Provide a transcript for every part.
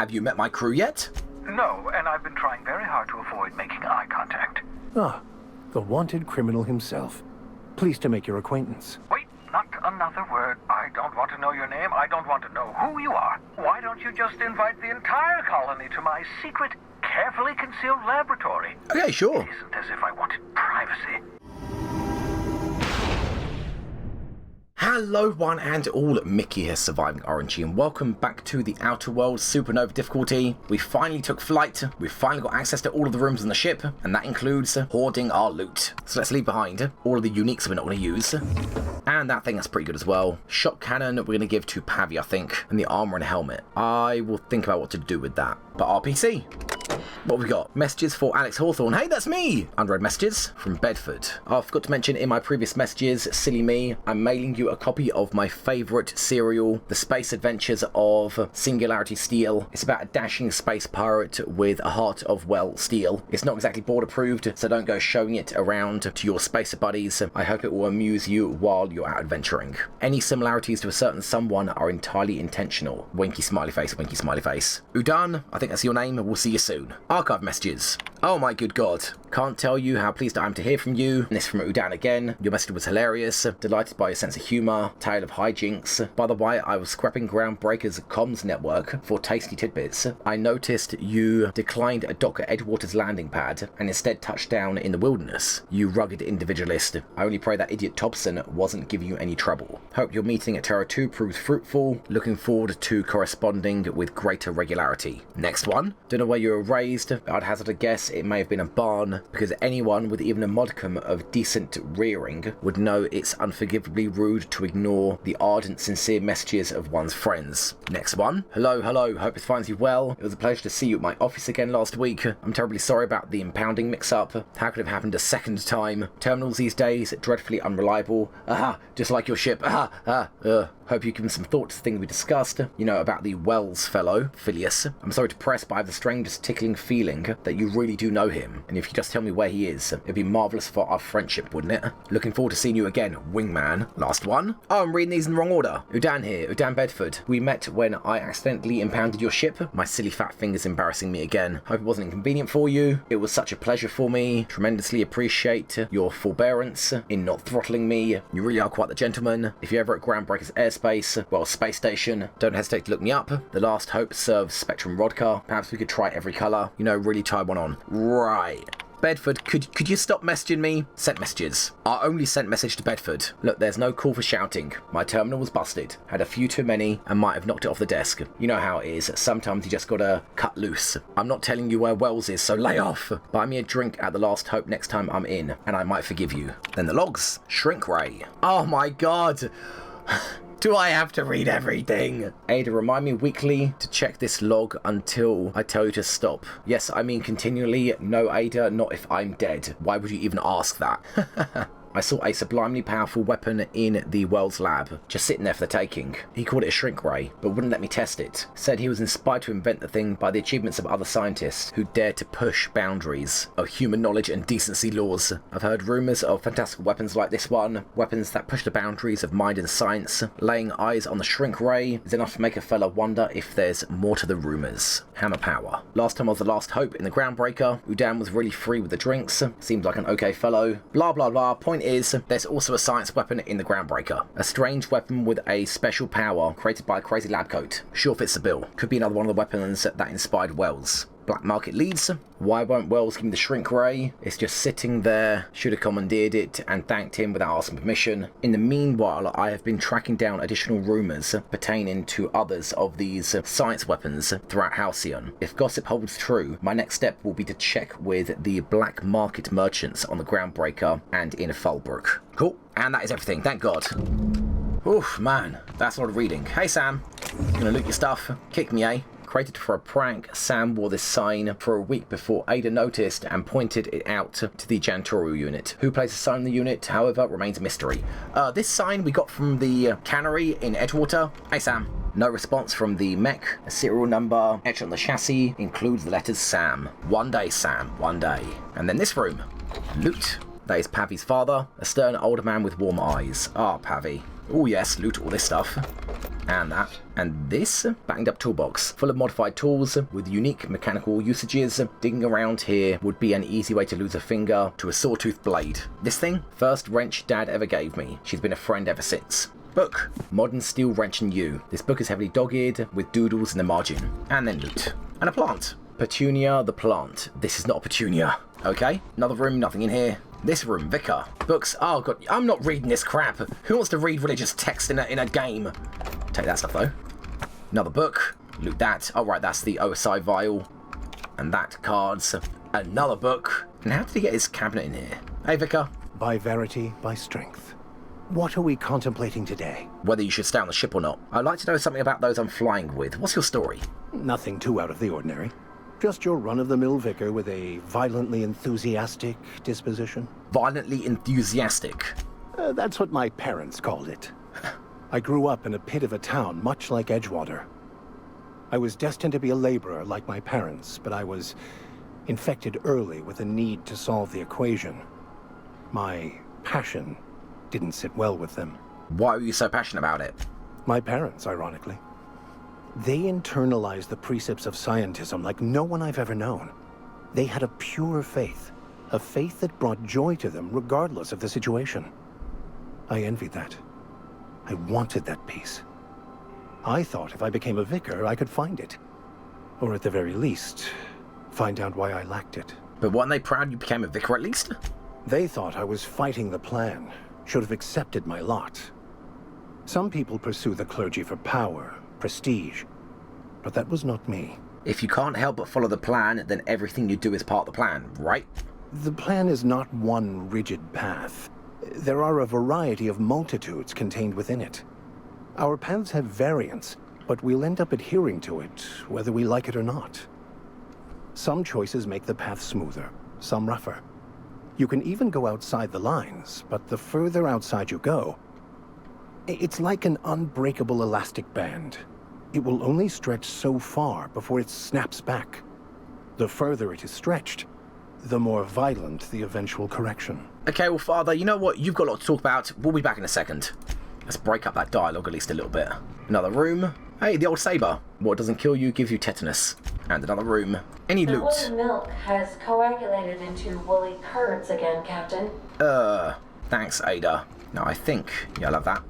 Have you met my crew yet? No, and I've been trying very hard to avoid making eye contact. Ah, the wanted criminal himself. Pleased to make your acquaintance. Wait, not another word. I don't want to know your name. I don't want to know who you are. Why don't you just invite the entire colony to my secret, carefully concealed laboratory? Okay, sure. It isn't as if I wanted privacy. Hello one and all, Mickey here, Surviving RNG, and welcome back to the Outer Worlds Supernova difficulty. We finally took flight, we've finally got access to all of the rooms on the ship, and that includes hoarding our loot. So let's leave behind all of the uniques we're not going to use. And that thing that's pretty good as well. Shot cannon we're going to give to Pavi, I think, and the armor and helmet. I will think about what to do with that. But RPC. What have we got? Messages for Alex Hawthorne. Hey, that's me! Unread messages from Bedford. I forgot to mention in my previous messages, silly me, I'm mailing you a copy of my favourite serial, The Space Adventures of Singularity Steel. It's about a dashing space pirate with a heart of, well, steel. It's not exactly board approved, so don't go showing it around to your spacer buddies. I hope it will amuse you while you're out adventuring. Any similarities to a certain someone are entirely intentional. Winky smiley face, winky smiley face. Udan, I think that's your name. We'll see you soon. Archive messages. Oh my good god. Can't tell you how pleased I am to hear from you. And this from Udan again. Your message was hilarious. Delighted by your sense of humour. Tale of hijinks. By the way, I was scrapping Groundbreaker's comms network for tasty tidbits. I noticed you declined a dock at Edgewater's landing pad and instead touched down in the wilderness. You rugged individualist. I only pray that idiot Thompson wasn't giving you any trouble. Hope your meeting at Terra 2 proves fruitful. Looking forward to corresponding with greater regularity. Next one. Don't know where you were raised. I'd hazard a guess it may have been a barn, because anyone with even a modicum of decent rearing would know it's unforgivably rude to ignore the ardent, sincere messages of one's friends. Next one. Hello, hello, hope it finds you well. It was a pleasure to see you at my office again last week. I'm terribly sorry about the impounding mix-up. How could it have happened a second time? Terminals these days, dreadfully unreliable. Aha, just like your ship. Hope you've given some thought to the thing we discussed. You know, about the Wells fellow, Phileas. I'm sorry to press, but I have the strangest tickling feeling that you really do know him. And if you just tell me where he is, it'd be marvellous for our friendship, wouldn't it? Looking forward to seeing you again, Wingman. Last one. Oh, I'm reading these in the wrong order. Udan here, Udan Bedford. We met when I accidentally impounded your ship. My silly fat finger's embarrassing me again. Hope it wasn't inconvenient for you. It was such a pleasure for me. Tremendously appreciate your forbearance in not throttling me. You really are quite the gentleman. If you're ever at Groundbreaker's airspace, well, space station, don't hesitate to look me up. The Last Hope serves Spectrum Rodcar. Perhaps we could try every colour. You know, really tie one on. Right. Bedford, could you stop messaging me? Sent messages. I only sent message to Bedford. Look, there's no call for shouting. My terminal was busted. Had a few too many and might have knocked it off the desk. You know how it is. Sometimes you just gotta cut loose. I'm not telling you where Wells is, so lay off. Buy me a drink at the Last Hope next time I'm in, and I might forgive you. Then the logs. Shrink ray. Oh my god. Do I have to read everything? Ada, remind me weekly to check this log until I tell you to stop. Yes, I mean continually. No, Ada, not if I'm dead. Why would you even ask that? I saw a sublimely powerful weapon in the Wells lab, just sitting there for the taking. He called it a shrink ray, but wouldn't let me test it. Said he was inspired to invent the thing by the achievements of other scientists who dared to push boundaries of human knowledge and decency laws. I've heard rumours of fantastical weapons like this one, weapons that push the boundaries of mind and science. Laying eyes on the shrink ray is enough to make a fella wonder if there's more to the rumours. Hammer power. Last time I was the Last Hope in the Groundbreaker, Udan was really free with the drinks. Seems like an okay fellow. Blah blah blah. Point is, there's also a science weapon in the Groundbreaker. A strange weapon with a special power created by a crazy lab coat. Sure fits the bill. Could be another one of the weapons that inspired Wells. Black market leads. Why won't Wells give me the shrink ray? It's just sitting there. Should have commandeered it and thanked him without asking permission. In the meanwhile, I have been tracking down additional rumours pertaining to others of these science weapons throughout Halcyon. If gossip holds true, my next step will be to check with the black market merchants on the Groundbreaker and in Falbrook. Cool. And that is everything, thank God. Oof, man, that's a lot of reading. Hey Sam, gonna loot your stuff? Kick me, eh? Created for a prank, Sam wore this sign for a week before Ada noticed and pointed it out to the janitorial unit. Who places the sign in the unit, however, remains a mystery. This sign we got from the cannery in Edgewater. Hey Sam. No response from the mech. A serial number etched on the chassis includes the letters Sam. One day, Sam, one day. And then this room. Loot. That is Pavi's father, a stern older man with warm eyes. Ah, Pavi. Oh yes, loot all this stuff. And that. And this banged up toolbox, full of modified tools with unique mechanical usages. Digging around here would be an easy way to lose a finger to a sawtooth blade. This thing, first wrench Dad ever gave me. She's been a friend ever since. Book, Modern Steel Wrench and You. This book is heavily dogged with doodles in the margin. And then loot. And a plant. Petunia the plant. This is not a petunia. Okay, another room, nothing in here. This room, Vicar. Books. Oh god, I'm not reading this crap. Who wants to read religious text in a game? Take that stuff though. Another book. Loot that. Oh right, that's the OSI vial. And that cards. Another book. And how did he get his cabinet in here? Hey Vicar. By verity, by strength. What are we contemplating today? Whether you should stay on the ship or not. I'd like to know something about those I'm flying with. What's your story? Nothing too out of the ordinary. Just your run-of-the-mill vicar with a violently enthusiastic disposition. Violently enthusiastic? That's what my parents called it. I grew up in a pit of a town much like Edgewater. I was destined to be a laborer like my parents, but I was infected early with a need to solve the equation. My passion didn't sit well with them. Why were you so passionate about it? My parents, ironically. They internalized the precepts of scientism like no one I've ever known. They had a pure faith, a faith that brought joy to them regardless of the situation. I envied that. I wanted that peace. I thought if I became a vicar, I could find it. Or at the very least, find out why I lacked it. But weren't they proud you became a vicar at least? They thought I was fighting the plan, should have accepted my lot. Some people pursue the clergy for power, prestige, but that was not me. If you can't help but follow the plan, then everything you do is part of the plan, right? The plan is not one rigid path. There are a variety of multitudes contained within it. Our paths have variance, but we'll end up adhering to it, whether we like it or not. Some choices make the path smoother, some rougher. You can even go outside the lines, but the further outside you go, it's like an unbreakable elastic band. It will only stretch so far before it snaps back. The further it is stretched, the more violent the eventual correction. Okay, well, Father, you know what? You've got a lot to talk about. We'll be back in a second. Let's break up that dialogue at least a little bit. Another room. Hey, the old saber. What doesn't kill you gives you tetanus. And another room. Any loot? The woolly milk has coagulated into woolly curds again, Captain. Thanks, Ada. Now, I think... Yeah, I love that.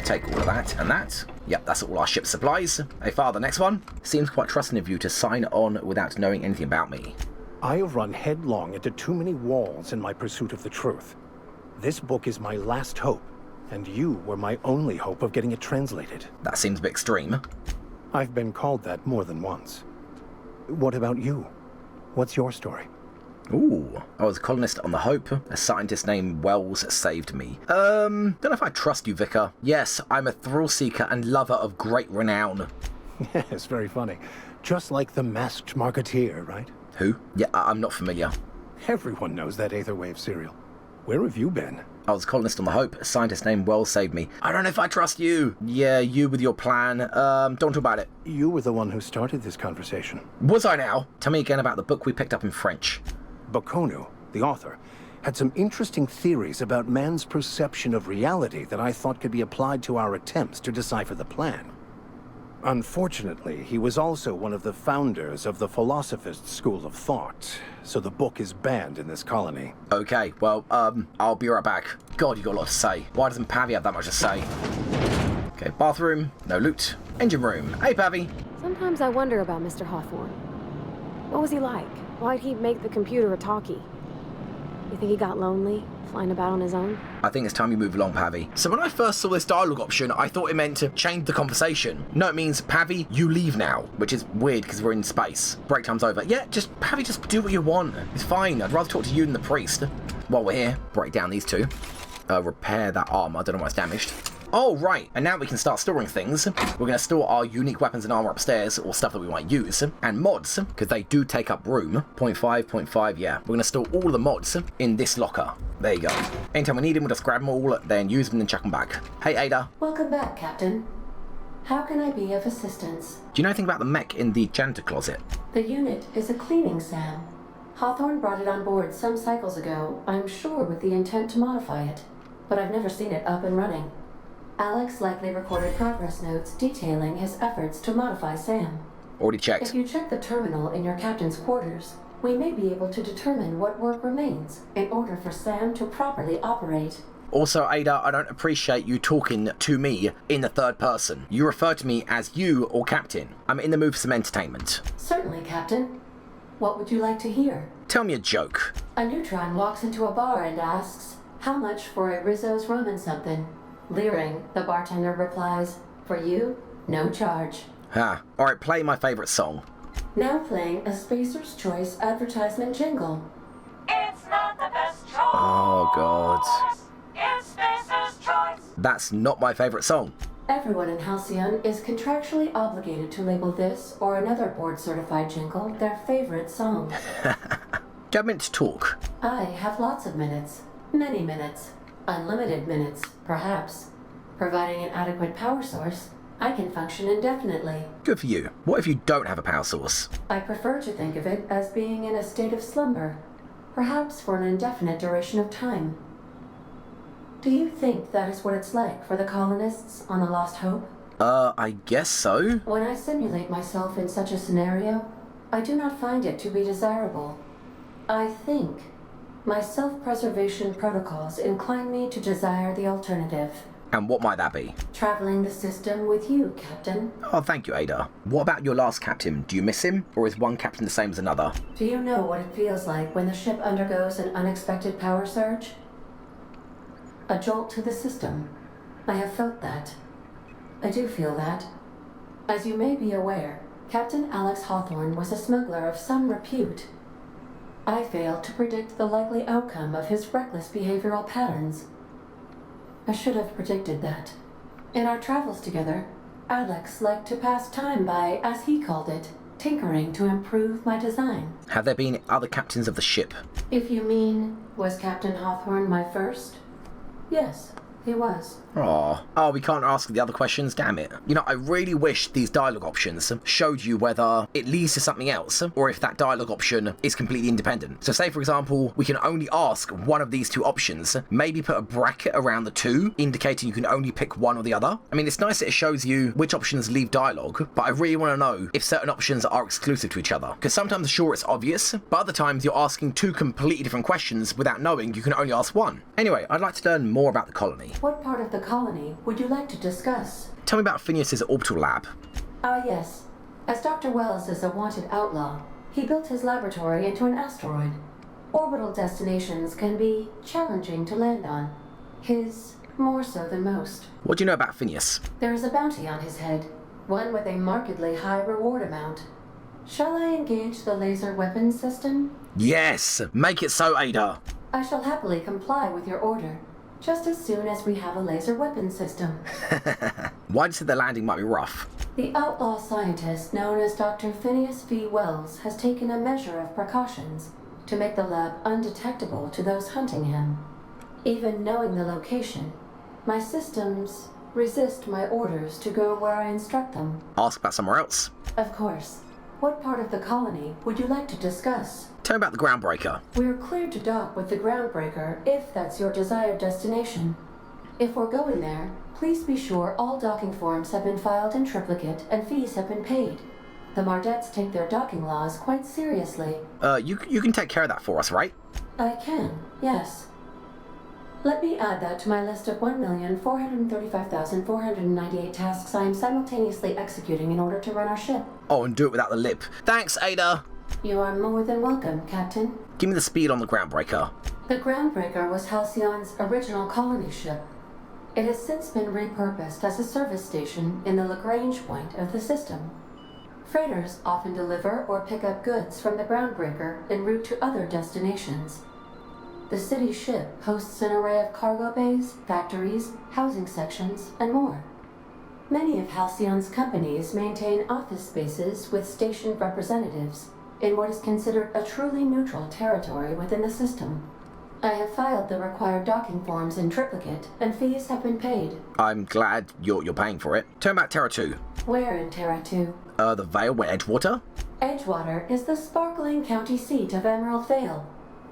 Take all of that and that. Yep, that's all our ship supplies. Hey, Father, next one. Seems quite trusting of you to sign on without knowing anything about me. I have run headlong into too many walls in my pursuit of the truth. This book is my last hope, and you were my only hope of getting it translated. That seems a bit extreme. I've been called that more than once. What about you? What's your story? Ooh, I was a colonist on the Hope. A scientist named Wells saved me. Don't know if I trust you, Vicar. Yes, I'm a thrill-seeker and lover of great renown. Yes, very funny. Just like the masked marketeer, right? Who? Yeah, I'm not familiar. Everyone knows that Aetherwave serial. Where have you been? I was a colonist on the Hope. A scientist named Wells saved me. I don't know if I trust you. Yeah, you with your plan. Don't talk about it. You were the one who started this conversation. Was I now? Tell me again about the book we picked up in French. Baconu, the author, had some interesting theories about man's perception of reality that I thought could be applied to our attempts to decipher the plan. Unfortunately, he was also one of the founders of the Philosophist school of thought, so the book is banned in this colony. Okay, well, I'll be right back. God, you got a lot to say. Why doesn't Pavi have that much to say? Okay, bathroom, no loot. Engine room. Hey, Pavi. Sometimes I wonder about Mr. Hawthorne. What was he like? Why'd he make the computer a talkie? You think he got lonely, flying about on his own? I think it's time you move along, Pavi. So when I first saw this dialogue option, I thought it meant to change the conversation. No, it means, Pavi, you leave now. Which is weird, because we're in space. Break time's over. Yeah, Pavi, just do what you want. It's fine. I'd rather talk to you than the priest. While we're here, break down these two. Repair that armor. I don't know what's damaged. Oh, right, and now we can start storing things. We're going to store our unique weapons and armor upstairs, or stuff that we might use, and mods, because they do take up room. 0.5, yeah. We're going to store all of the mods in this locker. There you go. Anytime we need them, we'll just grab them all, then use them and chuck them back. Hey, Ada. Welcome back, Captain. How can I be of assistance? Do you know anything about the mech in the janitor closet? The unit is a cleaning SAM. Hawthorne brought it on board some cycles ago, I'm sure with the intent to modify it, but I've never seen it up and running. Alex likely recorded progress notes detailing his efforts to modify Sam. Already checked. If you check the terminal in your captain's quarters, we may be able to determine what work remains in order for Sam to properly operate. Also, Ada, I don't appreciate you talking to me in the third person. You refer to me as you or Captain. I'm in the mood for some entertainment. Certainly, Captain. What would you like to hear? Tell me a joke. A neutron walks into a bar and asks, "How much for a Rizzo's rum and something?" Leering, the bartender replies, "For you, no charge." Ha. Alright, play my favourite song. Now playing a Spacer's Choice advertisement jingle. It's not the best choice. Oh, God. It's Spacer's Choice. That's not my favourite song. Everyone in Halcyon is contractually obligated to label this or another board-certified jingle their favorite song. Do you have a minute to talk? I have lots of minutes. Many minutes. Unlimited minutes, perhaps. Providing an adequate power source, I can function indefinitely. Good for you. What if you don't have a power source? I prefer to think of it as being in a state of slumber, perhaps for an indefinite duration of time. Do you think that is what it's like for the colonists on the Lost Hope? I guess so. When I simulate myself in such a scenario, I do not find it to be desirable. I think my self-preservation protocols incline me to desire the alternative. And what might that be? Traveling the system with you, Captain. Oh, thank you, Ada. What about your last captain? Do you miss him? Or is one captain the same as another? Do you know what it feels like when the ship undergoes an unexpected power surge? A jolt to the system. I have felt that. I do feel that. As you may be aware, Captain Alex Hawthorne was a smuggler of some repute. I failed to predict the likely outcome of his reckless behavioral patterns. I should have predicted that. In our travels together, Alex liked to pass time by, as he called it, tinkering to improve my design. Have there been other captains of the ship? If you mean, was Captain Hawthorne my first? Yes, he was. Oh, we can't ask the other questions, damn it. You know, I really wish these dialogue options showed you whether it leads to something else, or if that dialogue option is completely independent. So say, for example, we can only ask one of these two options, maybe put a bracket around the two, indicating you can only pick one or the other. I mean, it's nice that it shows you which options leave dialogue, but I really want to know if certain options are exclusive to each other. Because sometimes, sure, it's obvious, but other times you're asking two completely different questions without knowing you can only ask one. Anyway, I'd like to learn more about the colony. What part of the colony would you like to discuss? Tell me about Phineas's orbital lab. Ah, yes. As Dr. Wells is a wanted outlaw, he built his laboratory into an asteroid. Orbital destinations can be challenging to land on. His more so than most. What do you know about Phineas? There is a bounty on his head, one with a markedly high reward amount. Shall I engage the laser weapons system? Yes! Make it so, Ada! I shall happily comply with your order, just as soon as we have a laser weapons system. Why did you say the landing might be rough? The outlaw scientist known as Dr. Phineas V. Wells has taken a measure of precautions to make the lab undetectable to those hunting him. Even knowing the location, my systems resist my orders to go where I instruct them. Ask about somewhere else. Of course. What part of the colony would you like to discuss? Tell me about the groundbreaker. We're cleared to dock with the groundbreaker if that's your desired destination. If we're going there, please be sure all docking forms have been filed in triplicate and fees have been paid. The Mardettes take their docking laws quite seriously. You can take care of that for us, right? I can, yes. Let me add that to my list of 1,435,498 tasks I am simultaneously executing in order to run our ship. Oh, and do it without the lip. Thanks, Ada! You are more than welcome, Captain. Give me the speed on the groundbreaker. The Groundbreaker was Halcyon's original colony ship. It has since been repurposed as a service station in the Lagrange point of the system. Freighters often deliver or pick up goods from the Groundbreaker en route to other destinations. The city ship hosts an array of cargo bays, factories, housing sections, and more. Many of Halcyon's companies maintain office spaces with stationed representatives in what is considered a truly neutral territory within the system. I have filed the required docking forms in triplicate, and fees have been paid. I'm glad you're paying for it. Tell me about Terra 2. Where in Terra 2? The Vale where Edgewater? Edgewater is the sparkling county seat of Emerald Vale,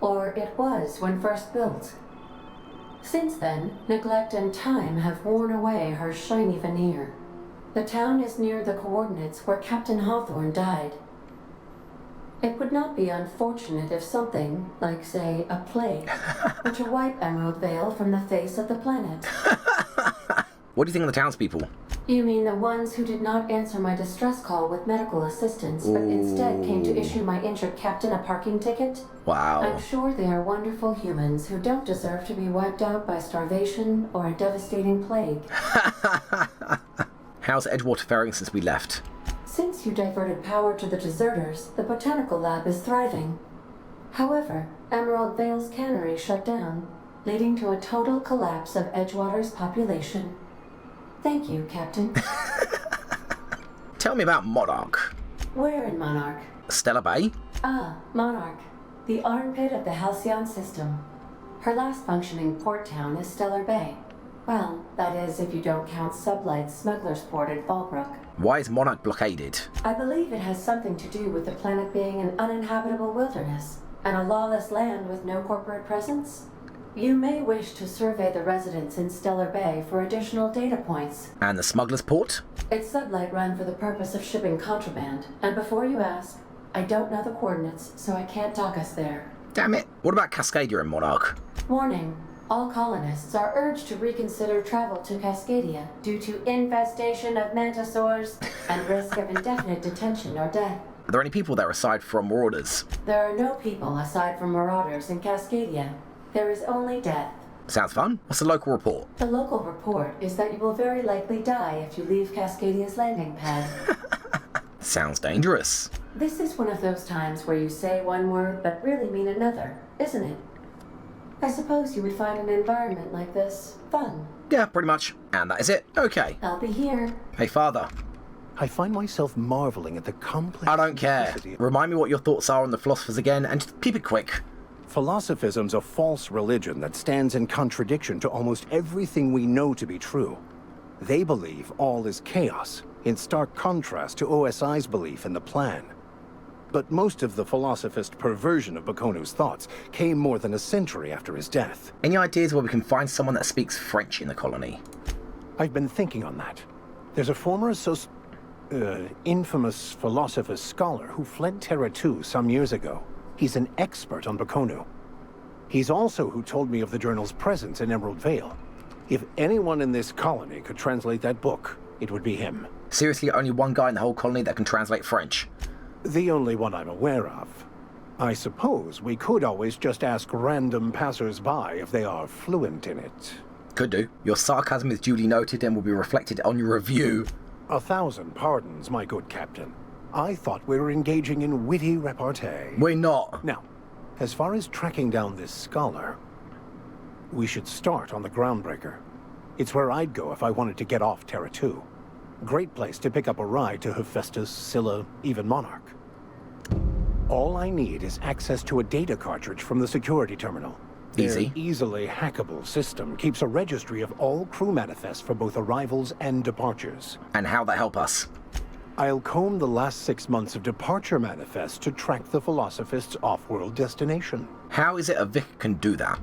or it was when first built. Since then, neglect and time have worn away her shiny veneer. The town is near the coordinates where Captain Hawthorne died. It would not be unfortunate if something, like, say, a plague, were to wipe Emerald Vale from the face of the planet. What do you think of the townspeople? You mean the ones who did not answer my distress call with medical assistance, but instead came to issue my injured captain a parking ticket? Wow. I'm sure they are wonderful humans who don't deserve to be wiped out by starvation or a devastating plague. How's Edgewater faring since we left? Since you diverted power to the deserters, the botanical lab is thriving. However, Emerald Vale's cannery shut down, leading to a total collapse of Edgewater's population. Thank you, Captain. Tell me about Monarch. Where in Monarch? Stellar Bay? Ah, Monarch. The armpit of the Halcyon system. Her last functioning port town is Stellar Bay. Well, that is if you don't count Sublight's smuggler's port at Fallbrook. Why is Monarch blockaded? I believe it has something to do with the planet being an uninhabitable wilderness, and a lawless land with no corporate presence. You may wish to survey the residents in Stellar Bay for additional data points. And the smuggler's port? It's Sublight run for the purpose of shipping contraband, and before you ask, I don't know the coordinates, so I can't dock us there. Damn it. What about Cascadia and Monarch? Warning. All colonists are urged to reconsider travel to Cascadia due to infestation of mantisaurs and risk of indefinite detention or death. Are there any people there aside from marauders? There are no people aside from marauders in Cascadia. There is only death. Sounds fun. What's the local report? The local report is that you will very likely die if you leave Cascadia's landing pad. Sounds dangerous. This is one of those times where you say one word but really mean another, isn't it? I suppose you would find an environment like this fun. Yeah, pretty much. And that is it. Okay. I'll be here. Hey, Father. I find myself marveling at the complex... I don't care. simplicity of- Remind me what your thoughts are on the philosophers again, and just keep it quick. Philosophism's a false religion that stands in contradiction to almost everything we know to be true. They believe all is chaos, in stark contrast to OSI's belief in the plan. But most of the philosophist perversion of Bakonu's thoughts came more than a century after his death. Any ideas where we can find someone that speaks French in the colony? I've been thinking on that. There's a former infamous philosophist scholar who fled Terra 2 some years ago. He's an expert on Bakonu. He's also who told me of the journal's presence in Emerald Vale. If anyone in this colony could translate that book, it would be him. Seriously, only one guy in the whole colony that can translate French? The only one I'm aware of. I suppose we could always just ask random passers-by if they are fluent in it. Could do. Your sarcasm is duly noted and will be reflected on your review. 1,000 pardons, my good captain. I thought we were engaging in witty repartee. We're not. Now, as far as tracking down this scholar, we should start on the Groundbreaker. It's where I'd go if I wanted to get off Terra 2. Great place to pick up a ride to Hephaestus, Scylla, even Monarch. All I need is access to a data cartridge from the security terminal. Easy. Their easily hackable system keeps a registry of all crew manifests for both arrivals and departures. And how'd that help us? I'll comb the last 6 months of departure manifests to track the Philosophist's off-world destination. How is it a Vicar can do that?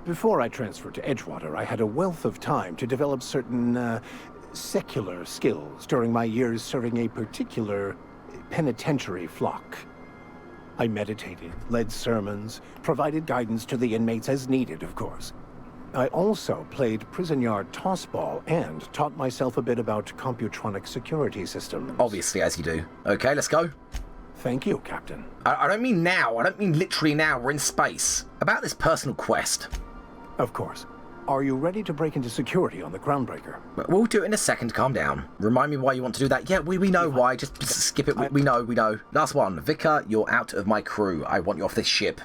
Before I transferred to Edgewater, I had a wealth of time to develop certain, secular skills during my years serving a particular penitentiary flock. I meditated, led sermons, provided guidance to the inmates as needed, of course. I also played prison yard tossball and taught myself a bit about computronic security systems. Obviously, as you do. Okay, let's go. Thank you, Captain. I don't mean now. I don't mean literally now. We're in space. About this personal quest. Of course. Are you ready to break into security on the Groundbreaker? We'll do it in a second. Calm down. Remind me why you want to do that. Yeah, we know why. Just skip it. We know. Last one. Vicar, you're out of my crew. I want you off this ship.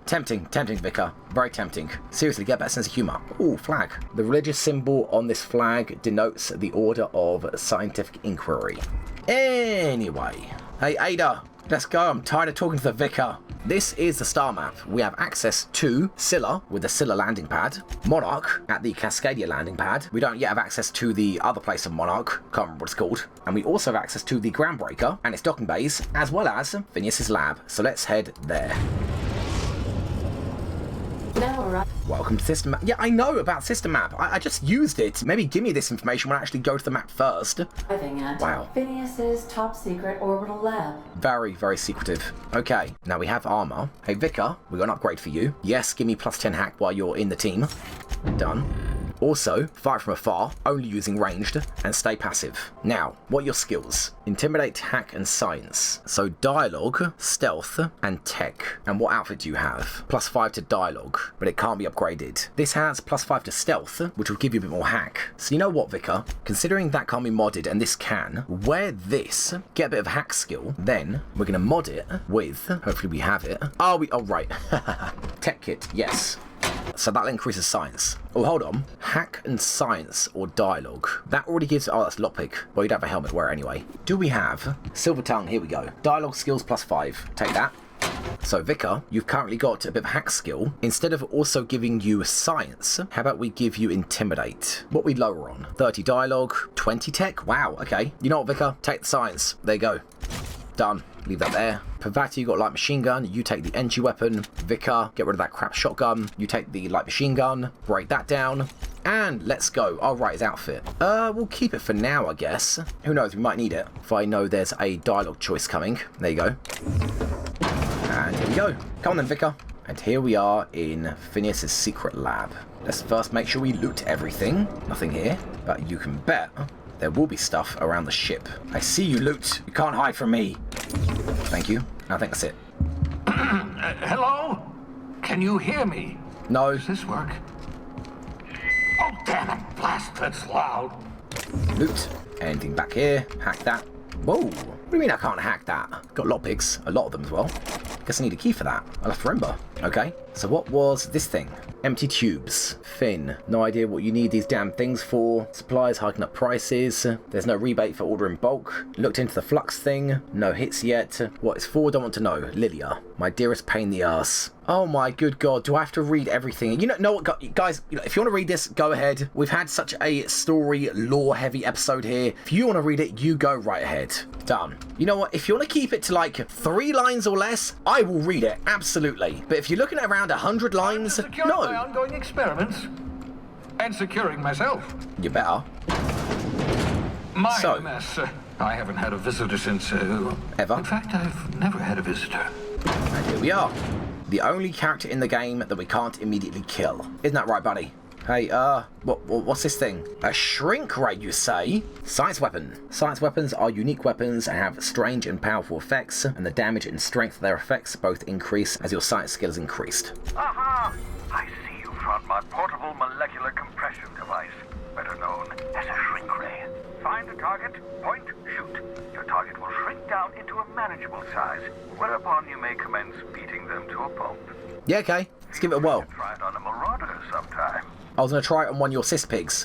Tempting, Vicar. Very tempting. Seriously, get that sense of humour. Ooh, flag. The religious symbol on this flag denotes the order of scientific inquiry. Anyway. Hey, Ada, let's go. I'm tired of talking to the Vicar. This is the star map. We have access to Scylla with the Scylla landing pad, Monarch at the Cascadia landing pad. We don't yet have access to the other place of Monarch, can't remember what it's called. And we also have access to the Groundbreaker and its docking bays, as well as Phineas's lab. So let's head there. Now arrive. Welcome to System Map. Yeah, I know about System Map. I just used it. Maybe give me this information when I actually go to the map first. Arriving at Wow. Phineas's top secret orbital lab. Very, very secretive. Okay, now we have armor. Hey, Vicar, we got an upgrade for you. Yes, give me plus 10 hack while you're in the team. Done. Also, fight from afar, only using ranged, and stay passive. Now, what are your skills? Intimidate, hack, and science. So dialogue, stealth, and tech. And what outfit do you have? Plus 5 to dialogue, but it can't be upgraded. This has plus 5 to stealth, which will give you a bit more hack. So you know what, Vicar? Considering that can't be modded and this can, wear this, get a bit of hack skill, then we're gonna mod it with, hopefully we have it. Oh, right. Tech kit, yes. So that'll increase the science. Oh, hold on. Hack and science or dialogue. That already gives... Oh, that's lockpick. Well, you'd have a helmet wear anyway. Do we have... Silver tongue, here we go. Dialogue skills plus 5. Take that. So, Vicar, you've currently got a bit of hack skill. Instead of also giving you science, how about we give you intimidate? What we lower on? 30 dialogue, 20 tech? Wow, okay. You know what, Vicar? Take the science. There you go. Done. Leave that there. Pavati, you got light machine gun. You take the entry weapon. Vicar, get rid of that crap shotgun. You take the light machine gun. Break that down. And let's go. I'll write his outfit. We'll keep it for now, I guess. Who knows? We might need it. If I know there's a dialogue choice coming. There you go. And here we go. Come on then, Vicar. And here we are in Phineas's secret lab. Let's first make sure we loot everything. Nothing here. But you can bet there will be stuff around the ship. I see you, loot. You can't hide from me. Thank you. I think that's it. Hello? Can you hear me? No. Does this work? Oh, damn it. Blast, that's loud. Loot. Anything back here? Hack that. Whoa. What do you mean I can't hack that? Got lockpicks. A lot of them as well. Guess I need a key for that. I'll have to remember. Okay. So what was this thing? Empty tubes. Finn. No idea what you need these damn things for. Suppliers hiking up prices. There's no rebate for ordering bulk. Looked into the flux thing. No hits yet. What it's for, don't want to know. Lilia. My dearest pain in the ass. Oh my good god, do I have to read everything? You know what, guys, if you want to read this, go ahead. We've had such a story, lore-heavy episode here. If you want to read it, you go right ahead. Done. You know what, if you want to keep it to like 3 lines or less, I will read it, absolutely. But if you're looking at around 100 lines, no. My ongoing experiments. And securing myself. You better. My mess. I haven't had a visitor since... Ever? In fact, I've never had a visitor. And here we are. The only character in the game that we can't immediately kill. Isn't that right, buddy? Hey, what's this thing? A shrink ray, you say? Science weapon. Science weapons are unique weapons and have strange and powerful effects, and the damage and strength of their effects both increase as your science skill is increased. Aha! I see you front my portable molecular compression device, better known as a shrink ray. Find a target, point, shoot. Your target will shrink down into a manageable size, whereupon you may commence beating them to a pulp. Yeah, okay. Let's give it a whirl. Try it on a marauder sometime. I was going to try it on one of your cis pigs.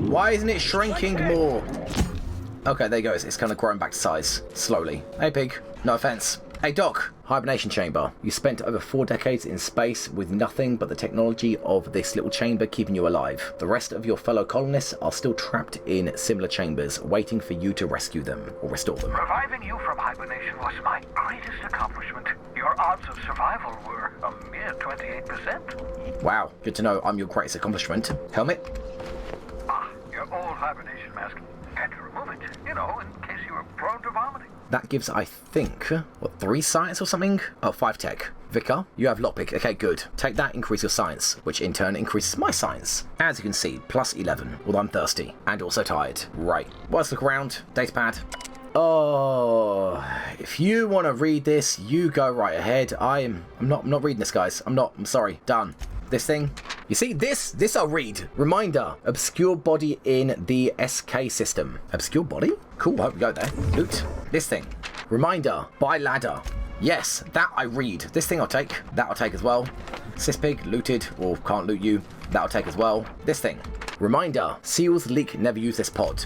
Why isn't it shrinking more? Okay, there you go. It's kind of growing back to size. Slowly. Hey, pig. No offense. Hey, Doc. Hibernation chamber. You spent over 4 decades in space with nothing but the technology of this little chamber keeping you alive. The rest of your fellow colonists are still trapped in similar chambers, waiting for you to rescue them or restore them. Reviving you from hibernation was my greatest accomplishment. Your odds of survival were a mere 28%. Wow, good to know I'm your greatest accomplishment. Helmet? Ah, your old hibernation mask. Had to remove it, you know, in case you were prone to vomiting. That gives, I think, what, 3 science or something? Oh, 5 tech. Vicar, you have lockpick. Okay, good. Take that, increase your science, which in turn increases my science. As you can see, plus 11, although I'm thirsty and also tired. Right, well, let's look around. Datapad. Oh, if you want to read this, you go right ahead. I'm not reading this, guys. I'm sorry. Done. This thing. You see, this I'll read. Reminder, obscure body in the SK system. Obscure body? Cool, I hope we go there. Loot. This thing. Reminder, buy ladder. Yes, that I read. This thing I'll take. That I'll take as well. Cispig, looted, or can't loot you. That I'll take as well. This thing. Reminder, seals leak, never use this pod.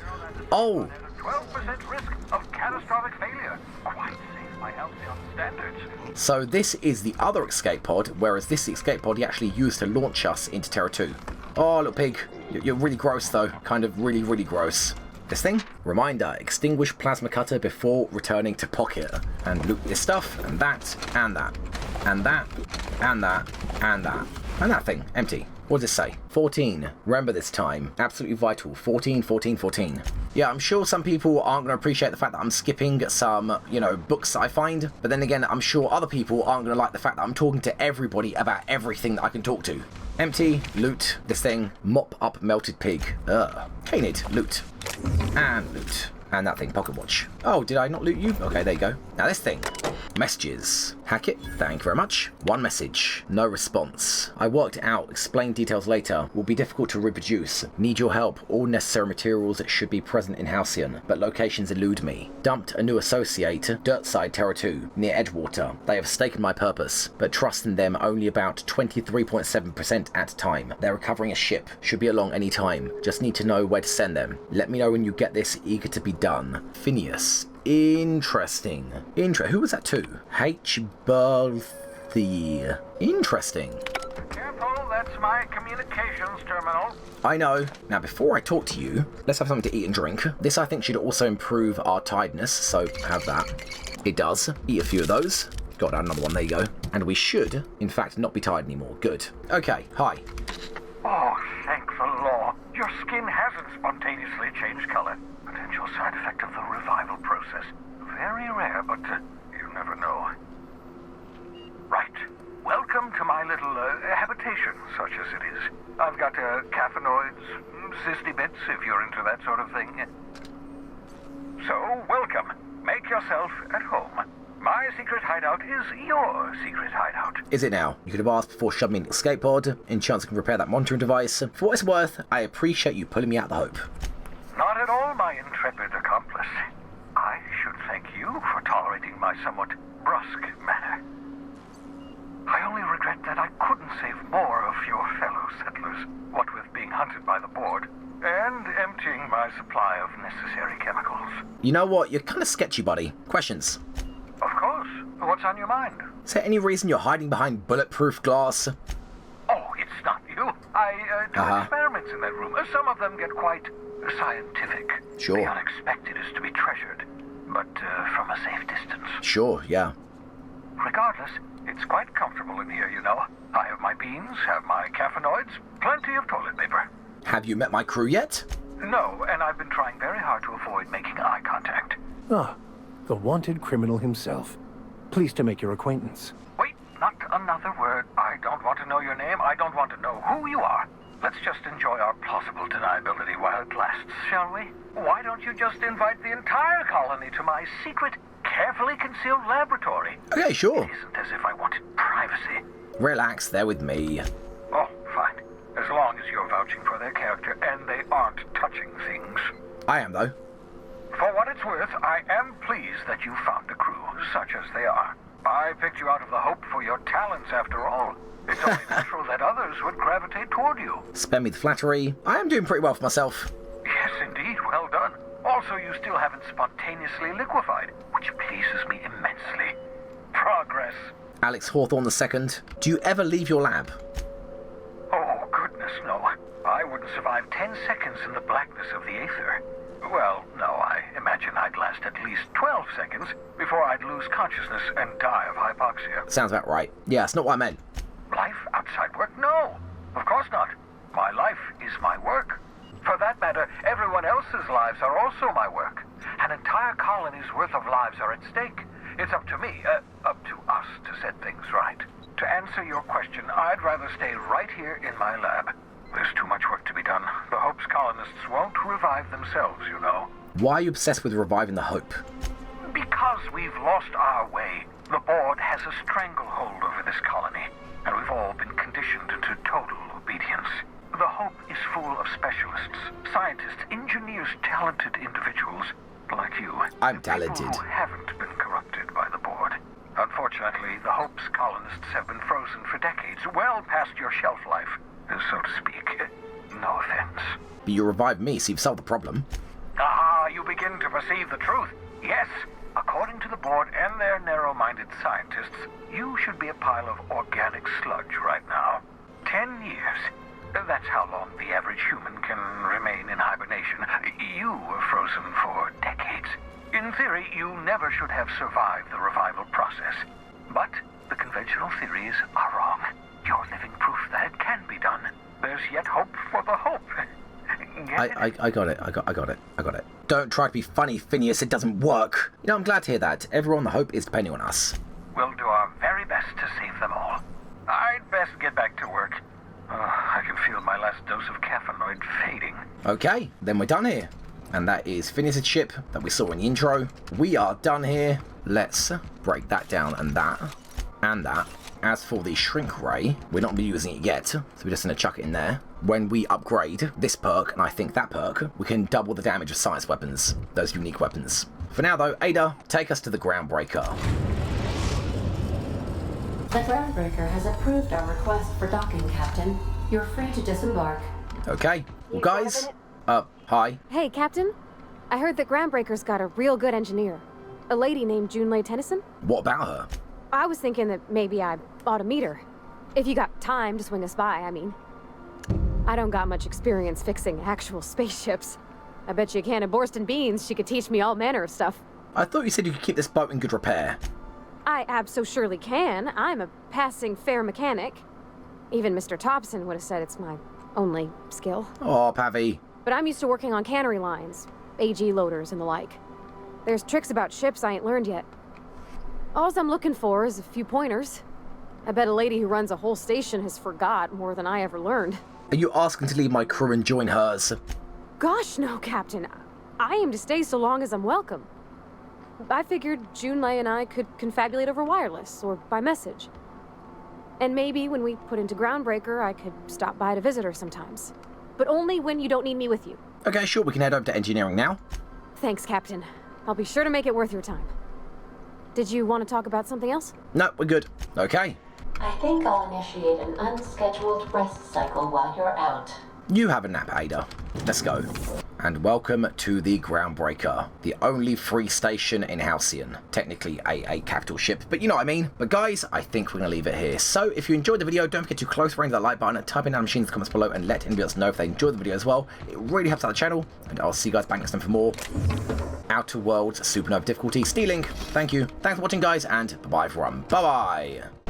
Oh. 12% risk of catastrophic failure. Quite safe by Halcyon standards. So this is the other escape pod, whereas this escape pod he actually used to launch us into Terra 2. Oh, little pig. You're really gross, though. Kind of really, really gross. This thing? Reminder, extinguish plasma cutter before returning to pocket. And loot this stuff, and that, and that, and that, and that, and that. And that thing, empty. What does it say? 14. Remember this time. Absolutely vital. 14, 14, 14. Yeah, I'm sure some people aren't going to appreciate the fact that I'm skipping some, books I find. But then again, I'm sure other people aren't going to like the fact that I'm talking to everybody about everything that I can talk to. Empty, loot, this thing, mop up melted pig. Cane it, loot. And loot. And that thing, pocket watch. Oh, did I not loot you? Okay, there you go. Now this thing. Messages. Hack it. Thank you very much. One message. No response. I worked it out. Explain details later. Will be difficult to reproduce. Need your help. All necessary materials should be present in Halcyon, but locations elude me. Dumped a new associate, Dirtside Terra 2, near Edgewater. They have staken my purpose, but trust in them only about 23.7% at time. They're recovering a ship. Should be along any time. Just need to know where to send them. Let me know when you get this. Eager to be done. Phineas. Interesting. Who was that to? H. Berthy. Interesting. Careful, that's my communications terminal. I know. Now, before I talk to you, let's have something to eat and drink. This, I think, should also improve our tidiness, so have that. It does. Eat a few of those. Got another one, there you go. And we should, in fact, not be tired anymore. Good. Okay, hi. Oh, thank the law. Your skin hasn't spontaneously changed color. Potential side effect of the revival process. Very rare, but you never know. Right. Welcome to my little habitation, such as it is. I've got caffeinoids, cysty bits, if you're into that sort of thing. So, welcome. Make yourself at home. My secret hideout is your secret hideout. Is it now? You could have asked before shoving me in the escape pod. In chance I can repair that monitoring device. For what it's worth, I appreciate you pulling me out the hope. Not at all, my intrepid accomplice. I should thank you for tolerating my somewhat brusque manner. I only regret that I couldn't save more of your fellow settlers, what with being hunted by the board, and emptying my supply of necessary chemicals. You know what? You're kind of sketchy, buddy. Questions? Of course. What's on your mind? Is there any reason you're hiding behind bulletproof glass? Oh, it's not you. I do experiments in that room. Some of them get quite scientific. Sure. The unexpected is to be treasured, but from a safe distance. Sure, yeah. Regardless, it's quite comfortable in here, you know. I have my beans, have my caffeinoids, plenty of toilet paper. Have you met my crew yet? No, and I've been trying very hard to avoid making eye contact. Ah, the wanted criminal himself. Pleased to make your acquaintance. Wait, not another word. I don't want to know your name. I don't want to know who you are. Let's just enjoy our plausible deniability while it lasts, shall we? Why don't you just invite the entire colony to my secret, carefully concealed laboratory? Okay, sure. It isn't as if I wanted privacy. Relax, they're with me. Oh, fine. As long as you're vouching for their character and they aren't touching things. I am, though. For what it's worth, I am pleased that you found a crew, such as they are. I picked you out of the hope for your talents, after all. It's only natural that others would gravitate toward you. Spare me the flattery. I am doing pretty well for myself. Yes, indeed. Well done. Also, you still haven't spontaneously liquefied, which pleases me immensely. Progress. Alex Hawthorne II, do you ever leave your lab? Oh, goodness, no. I wouldn't survive 10 seconds in the blackness of the aether. Well, no, I imagine I'd last at least 12 seconds before I'd lose consciousness and die of hypoxia. Sounds about right. Yeah, that's not what I meant. Life outside work? No, of course not. My life is my work. For that matter, everyone else's lives are also my work. An entire colony's worth of lives are at stake. It's up to me, up to us to set things right. To answer your question, I'd rather stay right here in my lab. There's too much work to be done. The Hope's colonists won't revive themselves, you know. Why are you obsessed with reviving the Hope? Because we've lost our way. The board has a stranglehold over this colony, and we've all been conditioned to total obedience. The Hope is full of specialists, scientists, engineers, talented individuals like you. I'm talented. People who haven't been corrupted by the board. Unfortunately, the Hope's colonists have been frozen for decades, well past your shelf life, so to speak. No offense. But you revived me, so you've solved the problem. Ah, you begin to perceive the truth. Yes, according to the board and their narrow-minded scientists, you should be a pile of organic sludge right now. 10 years. That's how long the average human can remain in hibernation. You were frozen frozen for decades. In theory, you never should have survived the revival process. But the conventional theories are wrong. You're living proof that it can be done. There's yet hope for the hope. I got it. I got it. Don't try to be funny, Phineas. It doesn't work. You know, I'm glad to hear that. Everyone, the hope is depending on us. We'll do our very best to save them all. I'd best get back to work. I can feel my last dose of caffeinoid fading. Okay, then we're done here. And that is Phineas's ship that we saw in the intro. We are done here. Let's break that down and that. And that. As for the shrink ray, we're not going to be using it yet, so we're just going to chuck it in there. When we upgrade this perk, and I think that perk, we can double the damage of science weapons, those unique weapons. For now though, Ada, take us to the Groundbreaker. The Groundbreaker has approved our request for docking, Captain. You're free to disembark. Okay, well guys, hi. Hey, Captain. I heard that Groundbreaker's got a real good engineer. A lady named Junlei Tennyson. What about her? I was thinking that maybe I ought to meet her. If you got time to swing us by, I mean. I don't got much experience fixing actual spaceships. I bet you a can of Borston beans she could teach me all manner of stuff. I thought you said you could keep this boat in good repair. I surely can. I'm a passing fair mechanic. Even Mr. Thompson would have said it's my only skill. Oh, Pavy. But I'm used to working on cannery lines, AG loaders and the like. There's tricks about ships I ain't learned yet. All I'm looking for is a few pointers. I bet a lady who runs a whole station has forgot more than I ever learned. Are you asking to leave my crew and join hers? Gosh, no, Captain. I aim to stay so long as I'm welcome. I figured Junlei and I could confabulate over wireless or by message. And maybe when we put into Groundbreaker, I could stop by to visit her sometimes. But only when you don't need me with you. Okay, sure, we can head over to engineering now. Thanks, Captain. I'll be sure to make it worth your time. Did you want to talk about something else? No, we're good. Okay. I think I'll initiate an unscheduled rest cycle while you're out. You have a nap, Ada. Let's go. And welcome to the Groundbreaker, the only free station in Halcyon. Technically a capital ship, but you know what I mean. But guys, I think we're going to leave it here. So if you enjoyed the video, don't forget to close range that like button, type in down machine in the comments below, and let anybody else know if they enjoyed the video as well. It really helps out the channel, and I'll see you guys back next time for more Outer Worlds Supernova difficulty stealing. Thank you. Thanks for watching, guys, and bye-bye everyone. Bye-bye.